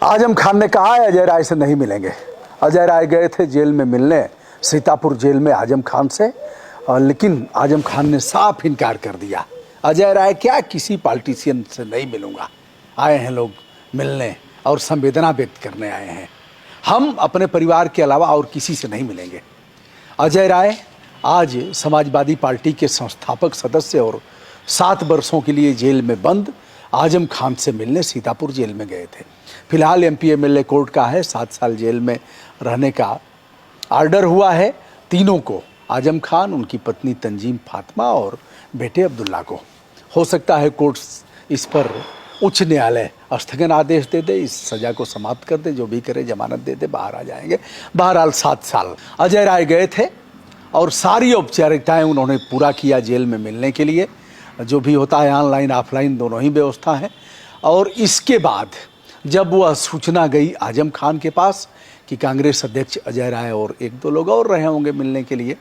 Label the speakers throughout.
Speaker 1: आजम खान ने कहा है अजय राय से नहीं मिलेंगे। अजय राय गए थे जेल में मिलने, सीतापुर जेल में आजम खान से, लेकिन आजम खान ने साफ इनकार कर दिया। अजय राय क्या, किसी पॉलिटिशियन से नहीं मिलूंगा। आए हैं लोग मिलने और संवेदना व्यक्त करने आए हैं। हम अपने परिवार के अलावा और किसी से नहीं मिलेंगे। अजय राय आज समाजवादी पार्टी के संस्थापक सदस्य और 7 वर्षों के लिए जेल में बंद आजम खान से मिलने सीतापुर जेल में गए थे। फिलहाल एमपी एमएलए कोर्ट का है 7 साल जेल में रहने का आर्डर हुआ है तीनों को, आजम खान, उनकी पत्नी तंजीम फातिमा और बेटे अब्दुल्ला को। हो सकता है कोर्ट इस पर उच्च न्यायालय स्थगन आदेश दे दे, इस सज़ा को समाप्त कर दे, जो भी करे जमानत दे दे, बाहर आ जाएंगे। बहरहाल 7 साल अजय राय गए थे और सारी औपचारिकताएं उन्होंने पूरा किया जेल में मिलने के लिए। जो भी होता है ऑनलाइन ऑफलाइन दोनों ही व्यवस्था है। और इसके बाद जब वह सूचना गई आजम खान के पास कि कांग्रेस अध्यक्ष अजय राय और 1-2 लोग और रहे होंगे मिलने के लिए,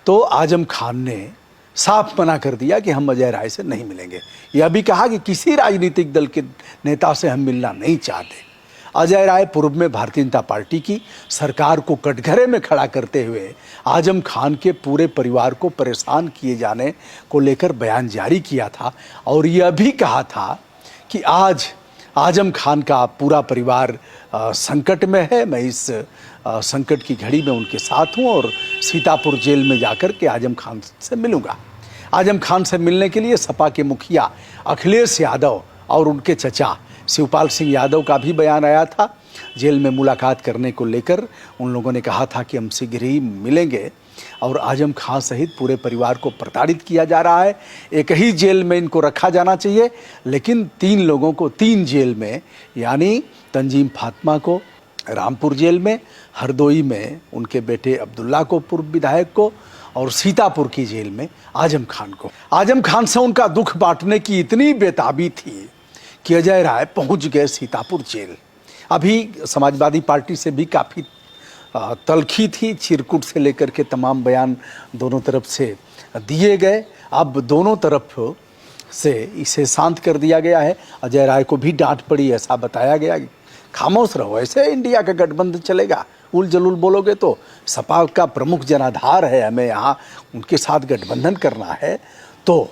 Speaker 1: तो आजम खान ने साफ मना कर दिया कि हम अजय राय से नहीं मिलेंगे। यह भी कहा कि किसी राजनीतिक दल के नेता से हम मिलना नहीं चाहते। अजय राय पूर्व में भारतीय जनता पार्टी की सरकार को कटघरे में खड़ा करते हुए आजम खान के पूरे परिवार को परेशान किए जाने को लेकर बयान जारी किया था और यह भी कहा था कि आज आजम खान का पूरा परिवार संकट में है, मैं इस संकट की घड़ी में उनके साथ हूं और सीतापुर जेल में जाकर के आजम खान से मिलूंगा। आजम खान से मिलने के लिए सपा के मुखिया अखिलेश यादव और उनके चचा शिवपाल सिंह यादव का भी बयान आया था। जेल में मुलाकात करने को लेकर उन लोगों ने कहा था कि हम शीघ्र ही मिलेंगे और आजम खान सहित पूरे परिवार को प्रताड़ित किया जा रहा है। एक ही जेल में इनको रखा जाना चाहिए, लेकिन 3 लोगों को 3 जेल में, यानी तंजीम फातिमा को रामपुर जेल में, हरदोई में उनके बेटे अब्दुल्ला को पूर्व विधायक को और सीतापुर की जेल में आजम खान को। आजम खान से उनका दुख बांटने की इतनी बेताबी थी कि अजय राय पहुंच गए सीतापुर जेल। अभी समाजवादी पार्टी से भी काफ़ी तलखी थी, चिरकुट से लेकर के तमाम बयान दोनों तरफ से दिए गए। अब दोनों तरफ से इसे शांत कर दिया गया है। अजय राय को भी डांट पड़ी, ऐसा बताया गया कि खामोश रहो, ऐसे इंडिया का गठबंधन चलेगा, उल जलूल बोलोगे तो सपा का प्रमुख जनाधार है, हमें यहाँ उनके साथ गठबंधन करना है। तो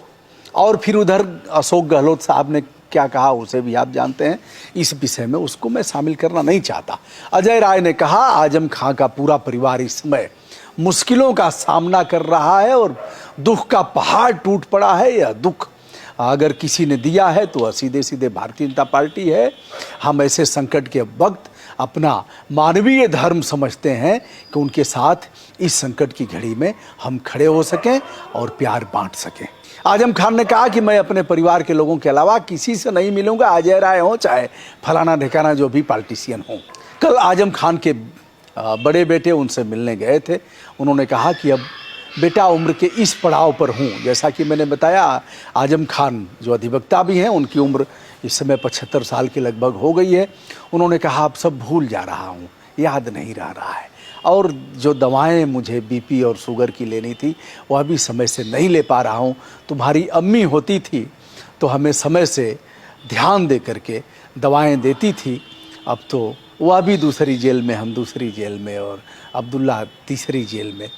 Speaker 1: और फिर उधर अशोक गहलोत साहब ने क्या कहा उसे भी आप जानते हैं। इस विषय में उसको मैं शामिल करना नहीं चाहता। अजय राय ने कहा आजम खान का पूरा परिवार इस समय मुश्किलों का सामना कर रहा है और दुख का पहाड़ टूट पड़ा है। यह दुख अगर किसी ने दिया है तो सीधे सीधे भारतीय जनता पार्टी है। हम ऐसे संकट के वक्त अपना मानवीय धर्म समझते हैं कि उनके साथ इस संकट की घड़ी में हम खड़े हो सकें और प्यार बांट सकें। आजम खान ने कहा कि मैं अपने परिवार के लोगों के अलावा किसी से नहीं मिलूंगा, अजय राय हो चाहे फलाना ढिकाना जो भी पॉलिटिशियन हो। कल आजम खान के बड़े बेटे उनसे मिलने गए थे। उन्होंने कहा कि अब बेटा उम्र के इस पड़ाव पर हूँ, जैसा कि मैंने बताया आजम खान जो अधिवक्ता भी हैं, उनकी उम्र इस समय 75 साल के लगभग हो गई है। उन्होंने कहा अब सब भूल जा रहा हूँ, याद नहीं रहा है, और जो दवाएं मुझे बीपी और शुगर की लेनी थी वह भी समय से नहीं ले पा रहा हूँ। तुम्हारी अम्मी होती थी तो हमें समय से ध्यान दे करके दवाएं देती थी, अब तो वह भी दूसरी जेल में, हम दूसरी जेल में और अब्दुल्ला तीसरी जेल में।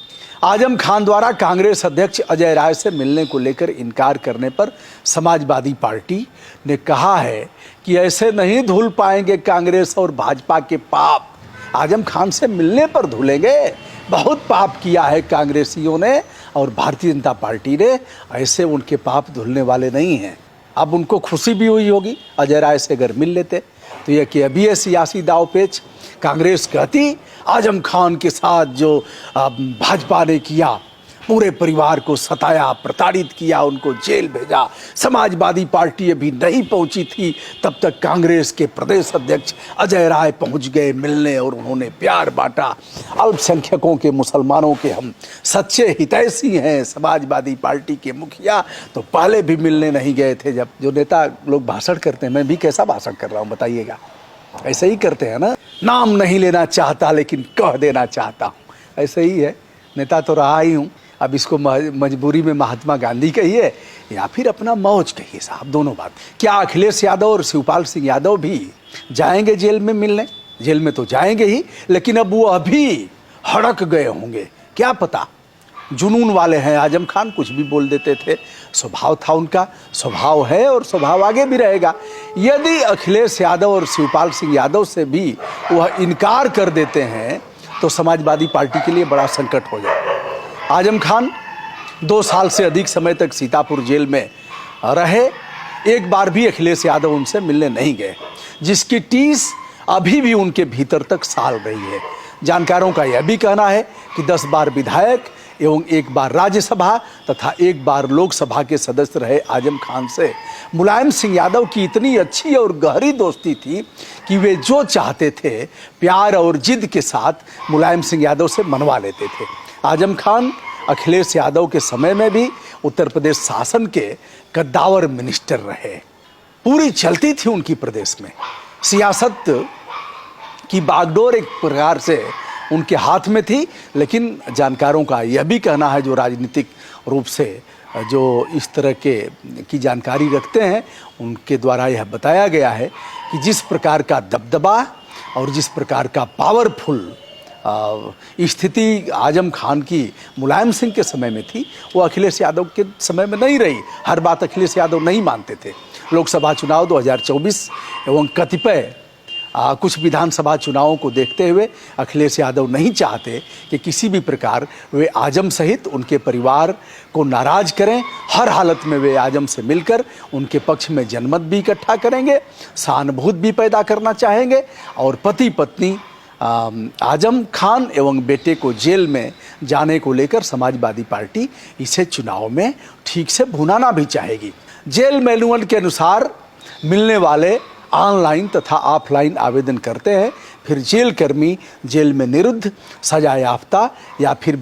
Speaker 1: आजम खान द्वारा कांग्रेस अध्यक्ष अजय राय से मिलने को लेकर इनकार करने पर समाजवादी पार्टी ने कहा है कि ऐसे नहीं धुल पाएंगे कांग्रेस और भाजपा के पाप, आजम खान से मिलने पर धुलेंगे। बहुत पाप किया है कांग्रेसियों ने और भारतीय जनता पार्टी ने, ऐसे उनके पाप धुलने वाले नहीं हैं। अब उनको खुशी भी हुई होगी अजय राय से अगर मिल लेते तो यह कि अभी है सियासी दावपेच। कांग्रेस कहती आजम खान के साथ जो भाजपा ने किया, पूरे परिवार को सताया, प्रताड़ित किया, उनको जेल भेजा, समाजवादी पार्टी अभी नहीं पहुंची थी तब तक कांग्रेस के प्रदेश अध्यक्ष अजय राय पहुंच गए मिलने और उन्होंने प्यार बांटा। अल्पसंख्यकों के, मुसलमानों के हम सच्चे हितैषी हैं। समाजवादी पार्टी के मुखिया तो पहले भी मिलने नहीं गए थे। जब जो नेता लोग भाषण करते हैं, मैं भी कैसा भाषण कर रहा हूँ बताइएगा, ऐसे ही करते हैं ना, नाम नहीं लेना चाहता लेकिन कह देना चाहता हूँ, ऐसे ही है। नेता तो रहा ही हूँ, अब इसको मजबूरी में महात्मा गांधी कहिए या फिर अपना मौज कहिए साहब, दोनों बात। क्या अखिलेश यादव और शिवपाल सिंह यादव भी जाएंगे जेल में मिलने? जेल में तो जाएंगे ही, लेकिन अब वो अभी हड़क गए होंगे, क्या पता। जुनून वाले हैं आजम खान, कुछ भी बोल देते थे, स्वभाव था उनका, स्वभाव है और स्वभाव आगे भी रहेगा। यदि अखिलेश यादव और शिवपाल सिंह यादव से भी वह इनकार कर देते हैं तो समाजवादी पार्टी के लिए बड़ा संकट हो जाए। आजम खान 2 साल से अधिक समय तक सीतापुर जेल में रहे, एक बार भी अखिलेश यादव उनसे मिलने नहीं गए, जिसकी टीस अभी भी उनके भीतर तक साल रही है। जानकारों का यह भी कहना है कि 10 बार विधायक एवं 1 बार राज्यसभा तथा 1 बार लोकसभा के सदस्य रहे आजम खान से मुलायम सिंह यादव की इतनी अच्छी और गहरी दोस्ती थी कि वे जो चाहते थे प्यार और जिद के साथ मुलायम सिंह यादव से मनवा लेते थे। आजम खान अखिलेश यादव के समय में भी उत्तर प्रदेश शासन के कद्दावर मिनिस्टर रहे। पूरी चलती थी उनकी प्रदेश में, सियासत की बागडोर एक प्रकार से उनके हाथ में थी। लेकिन जानकारों का यह भी कहना है, जो राजनीतिक रूप से जो इस तरह की जानकारी रखते हैं, उनके द्वारा यह बताया गया है कि जिस प्रकार का दबदबा और जिस प्रकार का पावरफुल स्थिति आजम खान की मुलायम सिंह के समय में थी, वो अखिलेश यादव के समय में नहीं रही। हर बात अखिलेश यादव नहीं मानते थे। लोकसभा चुनाव 2024 एवं कतिपय कुछ विधानसभा चुनावों को देखते हुए अखिलेश यादव नहीं चाहते कि किसी भी प्रकार वे आजम सहित उनके परिवार को नाराज़ करें। हर हालत में वे आजम से मिलकर उनके पक्ष में जनमत भी इकट्ठा करेंगे, सहानुभूति भी पैदा करना चाहेंगे और पति पत्नी आजम खान एवं बेटे को जेल में जाने को लेकर समाजवादी पार्टी इसे चुनाव में ठीक से भुनाना भी चाहेगी। जेल मैनुअल के अनुसार मिलने वाले ऑनलाइन तथा ऑफलाइन आवेदन करते हैं, फिर जेल कर्मी जेल में निरुद्ध, सजा याफ्ता या फिर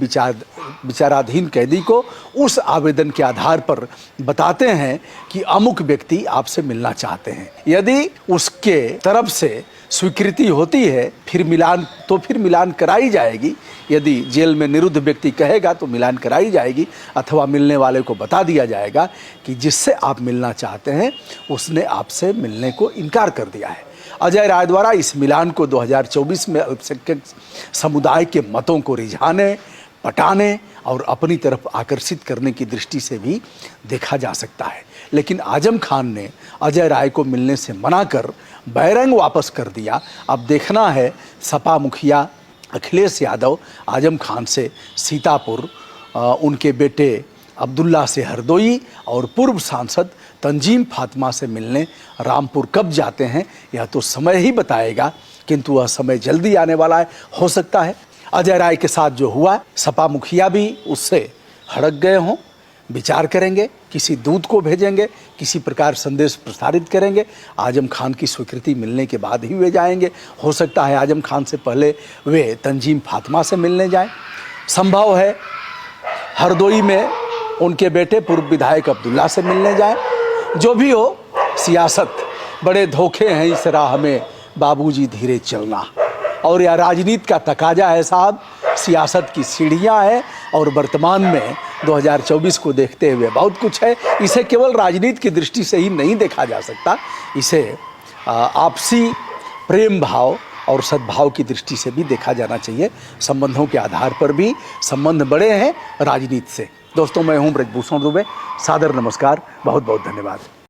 Speaker 1: विचाराधीन कैदी को उस आवेदन के आधार पर बताते हैं कि अमुक व्यक्ति आपसे मिलना चाहते हैं। यदि उसके तरफ से स्वीकृति होती है फिर मिलान कराई जाएगी। यदि जेल में निरुद्ध व्यक्ति कहेगा तो मिलान कराई जाएगी, अथवा मिलने वाले को बता दिया जाएगा कि जिससे आप मिलना चाहते हैं उसने आपसे मिलने को इनकार कर दिया है। अजय राय द्वारा इस मिलान को 2024 में अल्पसंख्यक समुदाय के मतों को रिझाने, पटाने और अपनी तरफ आकर्षित करने की दृष्टि से भी देखा जा सकता है। लेकिन आजम खान ने अजय राय को मिलने से मना कर बैरंग वापस कर दिया। अब देखना है सपा मुखिया अखिलेश यादव आजम खान से सीतापुर, उनके बेटे अब्दुल्ला से हरदोई और पूर्व सांसद तंजीम फातिमा से मिलने रामपुर कब जाते हैं, यह तो समय ही बताएगा, किंतु वह समय जल्दी आने वाला है। हो सकता है अजय राय के साथ जो हुआ, सपा मुखिया भी उससे हड़क गए हों, विचार करेंगे, किसी दूत को भेजेंगे, किसी प्रकार संदेश प्रसारित करेंगे। आजम खान की स्वीकृति मिलने के बाद ही वे जाएंगे। हो सकता है आजम खान से पहले वे तंजीम फातिमा से मिलने जाएं। संभव है हरदोई में उनके बेटे पूर्व विधायक अब्दुल्ला से मिलने जाएं। जो भी हो, सियासत बड़े धोखे हैं, इस राह में बाबूजी धीरे चलना। और यह राजनीति का तकाजा है साहब, सियासत की सीढ़ियां हैं और वर्तमान में 2024 को देखते हुए बहुत कुछ है। इसे केवल राजनीति की दृष्टि से ही नहीं देखा जा सकता, इसे आपसी प्रेम भाव और सद्भाव की दृष्टि से भी देखा जाना चाहिए। संबंधों के आधार पर भी संबंध बड़े हैं राजनीति से। दोस्तों, मैं हूं ब्रजभूषण दुबे, सादर नमस्कार, बहुत बहुत धन्यवाद।